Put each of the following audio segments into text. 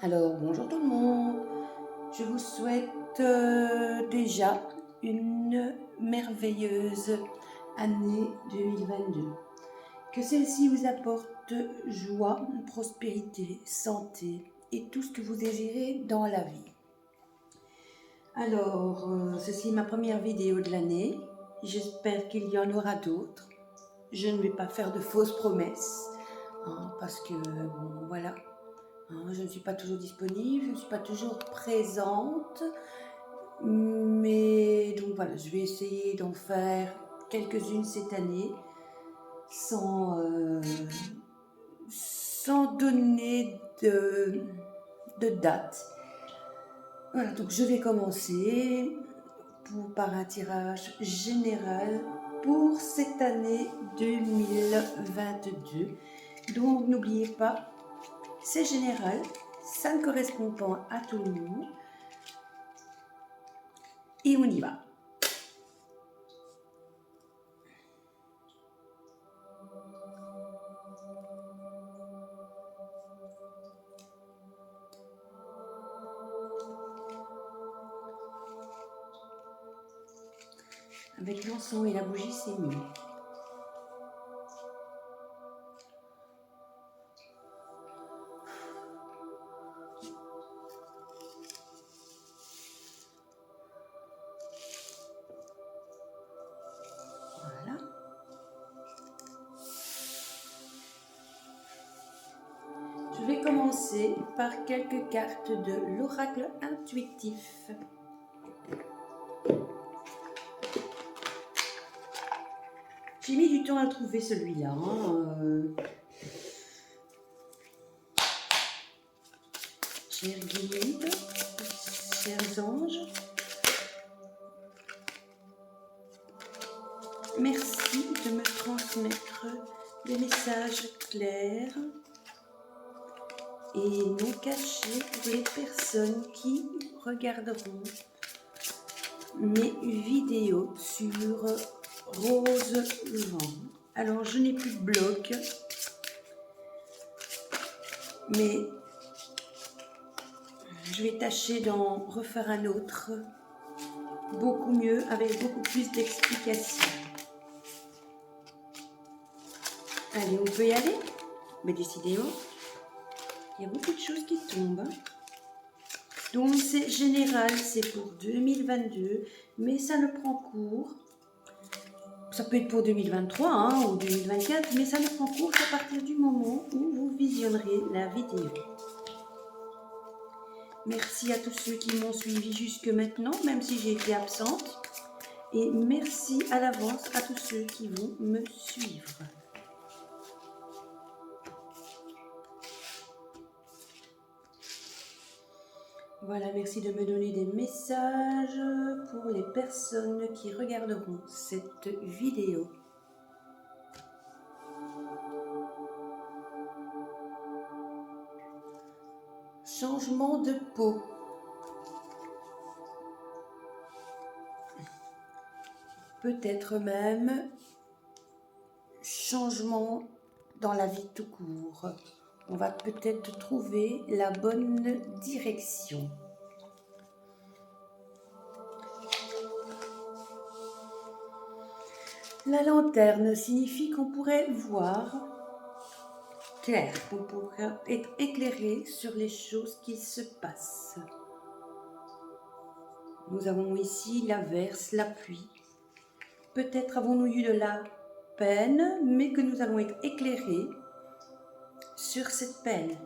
Alors, bonjour tout le monde. Je vous souhaite déjà une merveilleuse année 2022. Que celle-ci vous apporte joie, prospérité, santé et tout ce que vous désirez dans la vie. Alors, ceci est ma première vidéo de l'année. J'espère qu'il y en aura d'autres. Je ne vais pas faire de fausses promesses, parce que, bon, voilà. Je ne suis pas toujours disponible, je ne suis pas toujours présente, mais donc voilà, je vais essayer d'en faire quelques-unes cette année sans donner de date. Voilà, donc je vais commencer par un tirage général pour cette année 2022. Donc n'oubliez pas, c'est général, ça ne correspond pas à tout le monde. Et on y va. Avec l'encens et la bougie, c'est mieux. Voilà. Je vais commencer par quelques cartes de l'oracle intuitif. J'ai mis du temps à trouver celui-là. Chers guides, chers anges, merci de me transmettre des messages clairs et non cachés pour les personnes qui regarderont mes vidéos sur Rose Vent. Alors, je n'ai plus de bloc, mais je vais tâcher d'en refaire un autre, beaucoup mieux, avec beaucoup plus d'explications. Allez, on peut y aller? Mais décidément, il y a beaucoup de choses qui tombent. Donc, c'est général, c'est pour 2022, mais ça ne prend cours. Ça peut être pour 2023 ou 2024, mais ça ne prend cours qu'à partir du moment où vous visionnerez la vidéo. Merci à tous ceux qui m'ont suivi jusque maintenant, même si j'ai été absente. Et merci à l'avance à tous ceux qui vont me suivre. Voilà, merci de me donner des messages pour les personnes qui regarderont cette vidéo. Changement de peau. Peut-être même changement dans la vie tout court. On va peut-être trouver la bonne direction. La lanterne signifie qu'on pourrait voir clair, qu'on pourrait être éclairé sur les choses qui se passent. Nous avons ici l'averse, la pluie. Peut-être avons-nous eu de la peine, mais que nous allons être éclairés sur cette peine.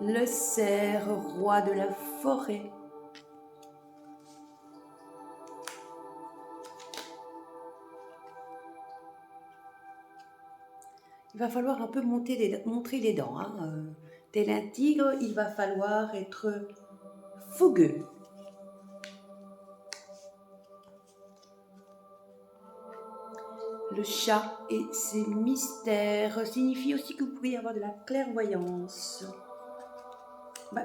Le cerf, roi de la forêt. Il va falloir un peu montrer les dents. Tel un tigre, il va falloir être fougueux. Le chat et ses mystères signifient aussi que vous pourriez avoir de la clairvoyance.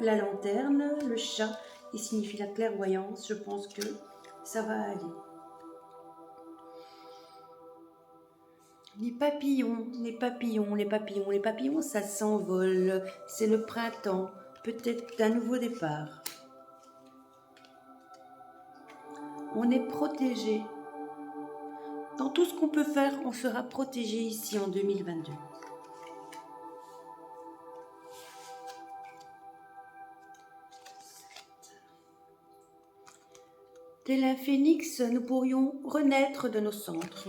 La lanterne, le chat, qui signifie la clairvoyance, je pense que ça va aller. Les papillons, les papillons, les papillons, les papillons, ça s'envole. C'est le printemps, peut-être d'un nouveau départ. On est protégé. Dans tout ce qu'on peut faire, on sera protégé ici en 2022. Tel un phénix, nous pourrions renaître de nos centres.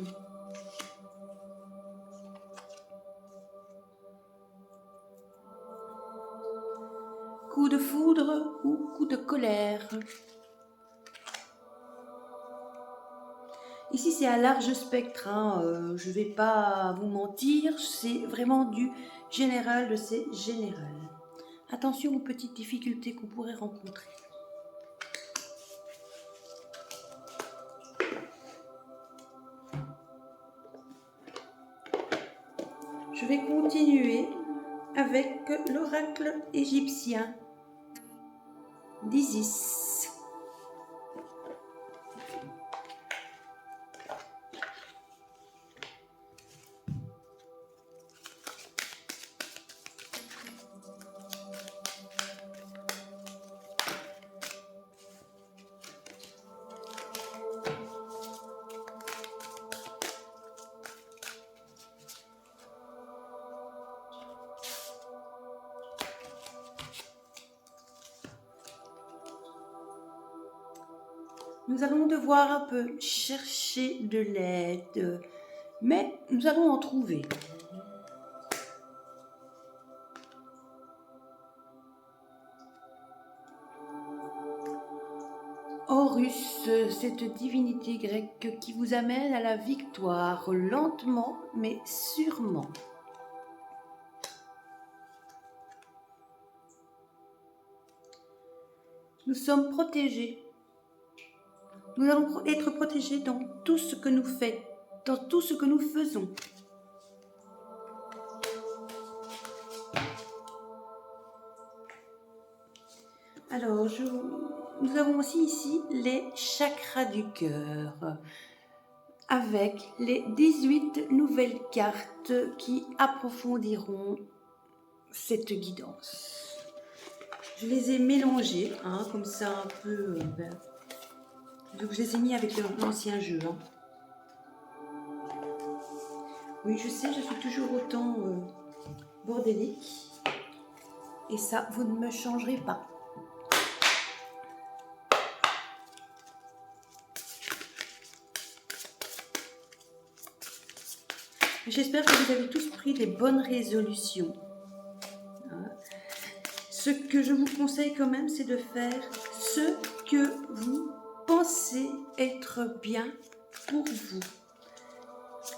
Coup de foudre ou coup de colère. Ici, c'est un large spectre, hein. Je ne vais pas vous mentir, c'est vraiment du général de ces générales. Attention aux petites difficultés qu'on pourrait rencontrer. Je vais continuer avec l'oracle égyptien d'Isis. Nous allons devoir un peu chercher de l'aide, mais nous allons en trouver. Horus, cette divinité grecque qui vous amène à la victoire, lentement mais sûrement. Nous sommes protégés. Nous allons être protégés dans tout ce que nous faisons, dans tout ce que nous faisons. Alors, nous avons aussi ici les chakras du cœur, avec les 18 nouvelles cartes qui approfondiront cette guidance. Je les ai mélangées, hein, comme ça un peu... donc je les ai mis avec l'ancien jeu. Hein. Oui, je sais, je suis toujours autant bordélique. Et ça, vous ne me changerez pas. J'espère que vous avez tous pris des bonnes résolutions. Hein. Ce que je vous conseille quand même, c'est de faire ce que vous pensez être bien pour vous.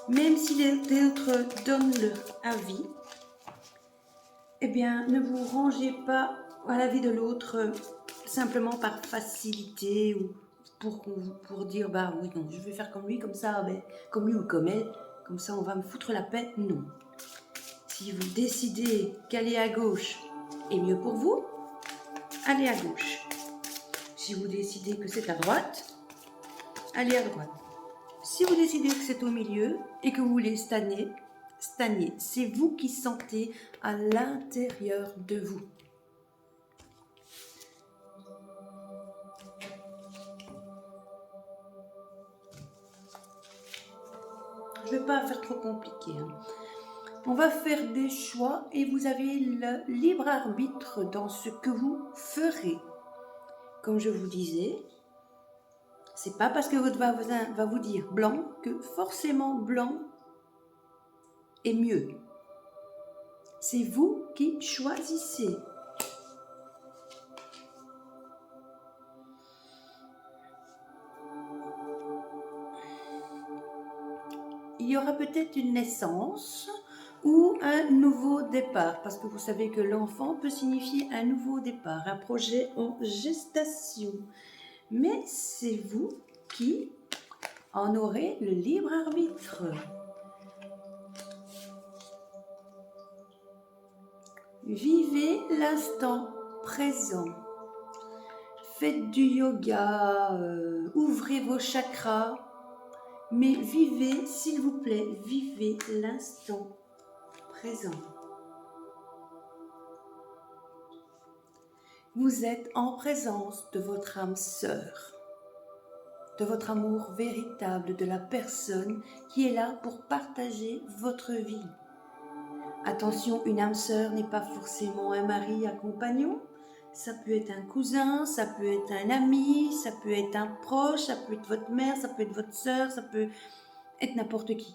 Même si les autres donnent leur avis, eh bien, ne vous rangez pas à l'avis de l'autre simplement par facilité ou pour dire, bah oui, non, je vais faire comme lui, comme ça, ben, comme lui ou comme elle. Comme ça, on va me foutre la paix. Non. Si vous décidez qu'aller à gauche est mieux pour vous, allez à gauche. Si vous décidez que c'est à droite, allez à droite. Si vous décidez que c'est au milieu et que vous voulez stagner, stagnez. C'est vous qui sentez à l'intérieur de vous. Je ne vais pas faire trop compliqué. Hein. On va faire des choix et vous avez le libre arbitre dans ce que vous ferez. Comme je vous disais, c'est pas parce que votre voisin va vous dire blanc que forcément blanc est mieux. C'est vous qui choisissez. Il y aura peut-être une naissance ou un nouveau départ, parce que vous savez que l'enfant peut signifier un nouveau départ, un projet en gestation. Mais c'est vous qui en aurez le libre arbitre. Vivez l'instant présent. Faites du yoga, ouvrez vos chakras Mais vivez, s'il vous plaît, vivez l'instant présent. Vous êtes en présence de votre âme sœur, de votre amour véritable, de la personne qui est là pour partager votre vie. Attention, une âme sœur n'est pas forcément un mari, un compagnon. Ça peut être un cousin, ça peut être un ami, ça peut être un proche, ça peut être votre mère, ça peut être votre sœur, ça peut être n'importe qui.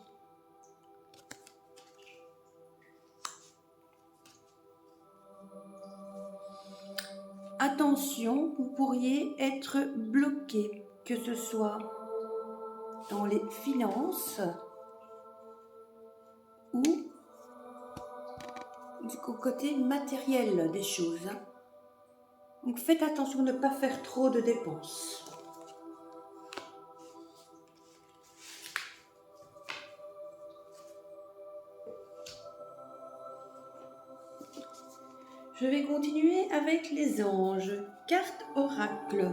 Attention, vous pourriez être bloqué, que ce soit dans les finances ou du côté matériel des choses. Donc faites attention de ne pas faire trop de dépenses. Je vais continuer avec les anges. Carte oracle.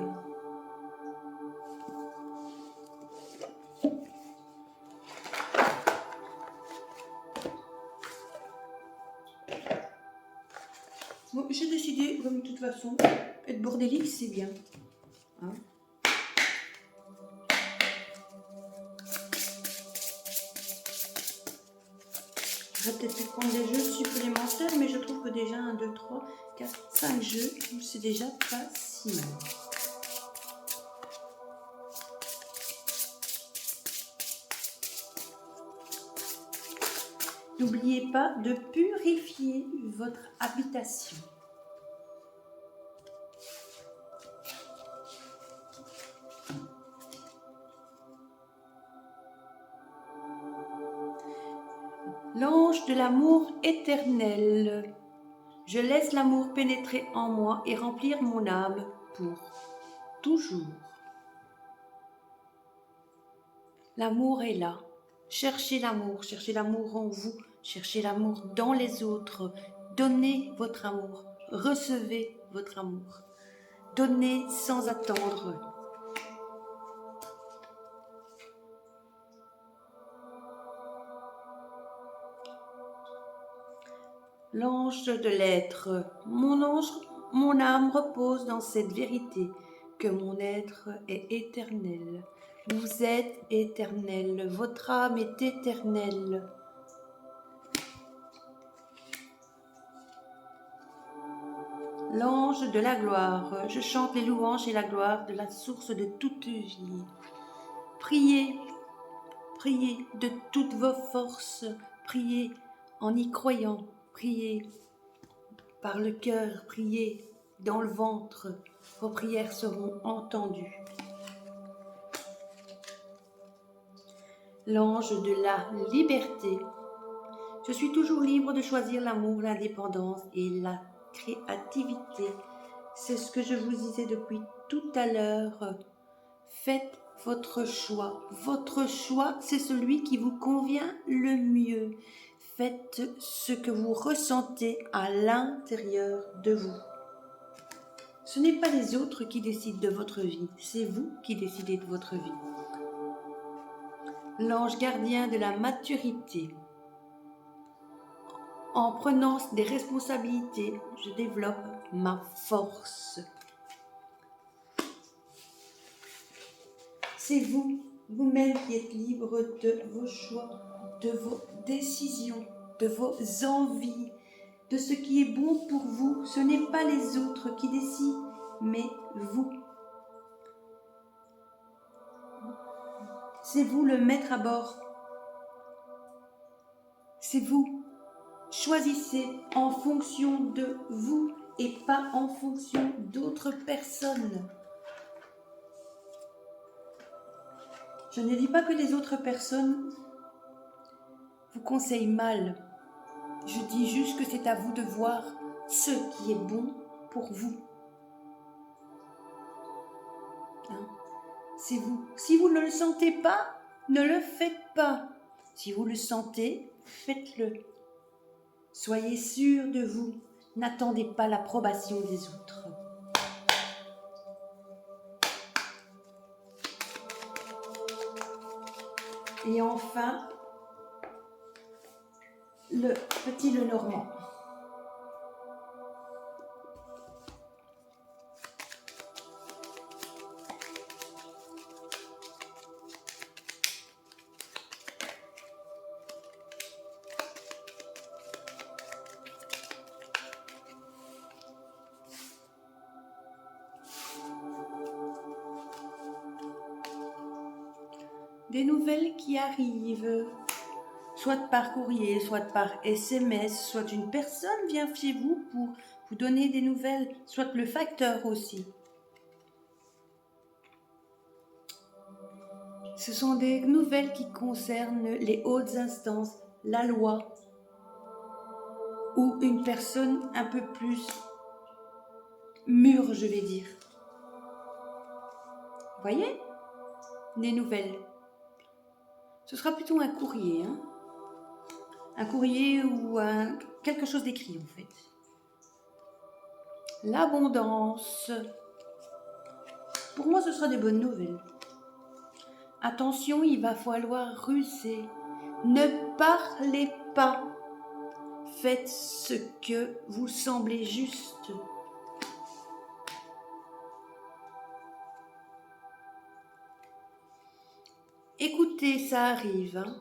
Bon, j'ai décidé, comme de toute façon, être bordélique, c'est bien. Hein? J'aurais peut-être pu prendre des jeux supplémentaires, mais je trouve que déjà 1, 2, 3, 4, 5 jeux, c'est déjà pas si mal. N'oubliez pas de purifier votre habitation. L'ange de l'amour éternel. Je laisse l'amour pénétrer en moi et remplir mon âme pour toujours. L'amour est là. Cherchez l'amour en vous, cherchez l'amour dans les autres. Donnez votre amour, recevez votre amour. Donnez sans attendre. L'ange de l'être, mon ange, mon âme repose dans cette vérité, que mon être est éternel. Vous êtes éternel, votre âme est éternelle. L'ange de la gloire, je chante les louanges et la gloire de la source de toute vie. Priez, priez de toutes vos forces, priez en y croyant, priez par le cœur, priez dans le ventre, vos prières seront entendues. L'ange de la liberté, je suis toujours libre de choisir l'amour, l'indépendance et la créativité. C'est ce que je vous disais depuis tout à l'heure. Faites votre choix. Votre choix, c'est celui qui vous convient le mieux. Faites ce que vous ressentez à l'intérieur de vous. Ce n'est pas les autres qui décident de votre vie, c'est vous qui décidez de votre vie. L'ange gardien de la maturité. En prenant des responsabilités, je développe ma force. C'est vous, vous-même qui êtes libre de vos choix, de vos décisions, de vos envies, de ce qui est bon pour vous. Ce n'est pas les autres qui décident, mais vous. C'est vous le maître à bord. C'est vous. Choisissez en fonction de vous et pas en fonction d'autres personnes. Je ne dis pas que les autres personnes vous conseillent mal. Je dis juste que c'est à vous de voir ce qui est bon pour vous. Hein? C'est vous. Si vous ne le sentez pas, ne le faites pas. Si vous le sentez, faites-le. Soyez sûr de vous. N'attendez pas l'approbation des autres. Et enfin, le petit Lenormand. Des nouvelles qui arrivent, soit par courrier, soit par SMS, soit une personne vient chez vous pour vous donner des nouvelles, soit le facteur aussi. Ce sont des nouvelles qui concernent les hautes instances, la loi, ou une personne un peu plus mûre, je vais dire. Vous voyez? Des nouvelles. Ce sera plutôt un courrier, hein? Un courrier ou quelque chose d'écrit en fait. L'abondance. Pour moi, ce sera des bonnes nouvelles. Attention, il va falloir ruser. Ne parlez pas. Faites ce que vous semblez juste. Écoutez, ça arrive. Hein.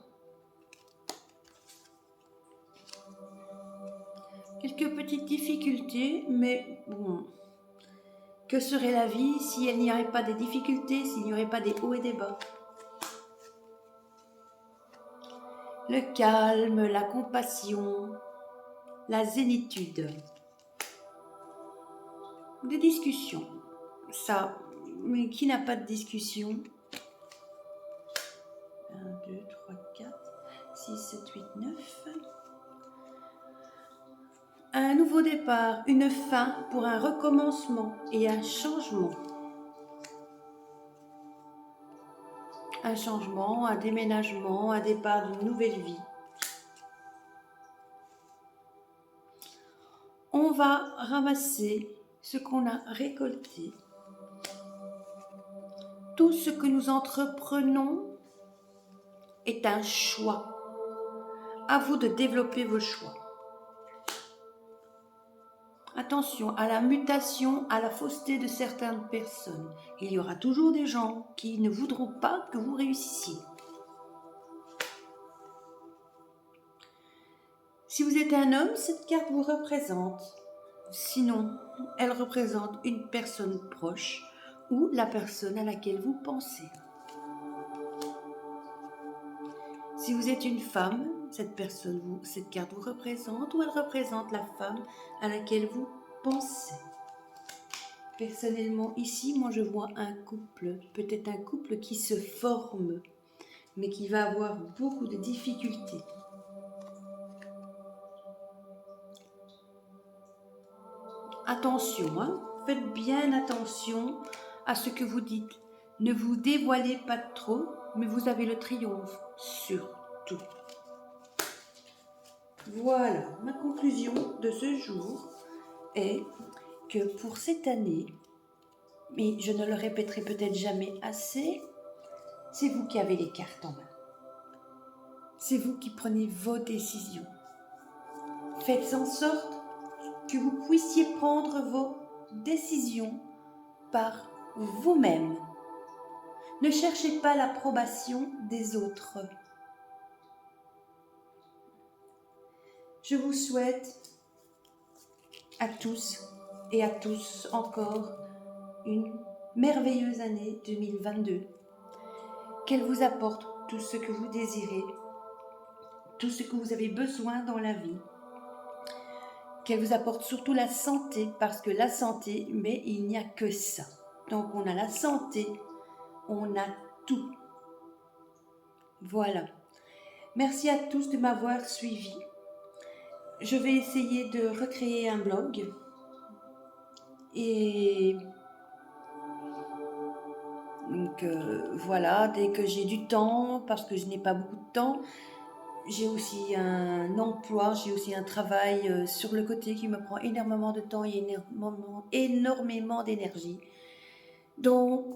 Quelques petites difficultés, mais bon. Que serait la vie si il n'y aurait pas des difficultés, s'il n'y aurait pas des hauts et des bas? Le calme, la compassion, la zénitude. Des discussions. Ça, mais qui n'a pas de discussion? 1, 2, 3, 4, 6, 7, 8, 9. Un nouveau départ, une fin pour un recommencement et un changement. Un changement, un déménagement, un départ d'une nouvelle vie. On va ramasser ce qu'on a récolté. Tout ce que nous entreprenons est un choix. À vous de développer vos choix. Attention à la mutation, à la fausseté de certaines personnes. Il y aura toujours des gens qui ne voudront pas que vous réussissiez. Si vous êtes un homme, cette carte vous représente. Sinon, elle représente une personne proche ou la personne à laquelle vous pensez. Si vous êtes une femme, cette carte vous représente ou elle représente la femme à laquelle vous pensez. Personnellement, ici, moi je vois un couple, peut-être un couple qui se forme, mais qui va avoir beaucoup de difficultés. Attention, hein, faites bien attention à ce que vous dites. Ne vous dévoilez pas trop, mais vous avez le triomphe sur tout. Voilà, ma conclusion de ce jour est que pour cette année, mais je ne le répéterai peut-être jamais assez, c'est vous qui avez les cartes en main. C'est vous qui prenez vos décisions. Faites en sorte que vous puissiez prendre vos décisions par vous-même. Ne cherchez pas l'approbation des autres. Je vous souhaite à tous et à tous encore une merveilleuse année 2022. Qu'elle vous apporte tout ce que vous désirez, tout ce que vous avez besoin dans la vie. Qu'elle vous apporte surtout la santé, parce que la santé, mais il n'y a que ça. Donc on a la santé, on a tout. Voilà. Merci à tous de m'avoir suivi. Je vais essayer de recréer un blog. Et donc voilà, dès que j'ai du temps, parce que je n'ai pas beaucoup de temps, j'ai aussi un emploi, j'ai aussi un travail sur le côté qui me prend énormément de temps et énormément d'énergie. Donc,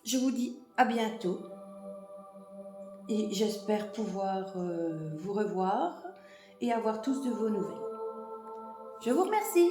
je vous dis à bientôt et j'espère pouvoir vous revoir et avoir tous de vos nouvelles. Je vous remercie.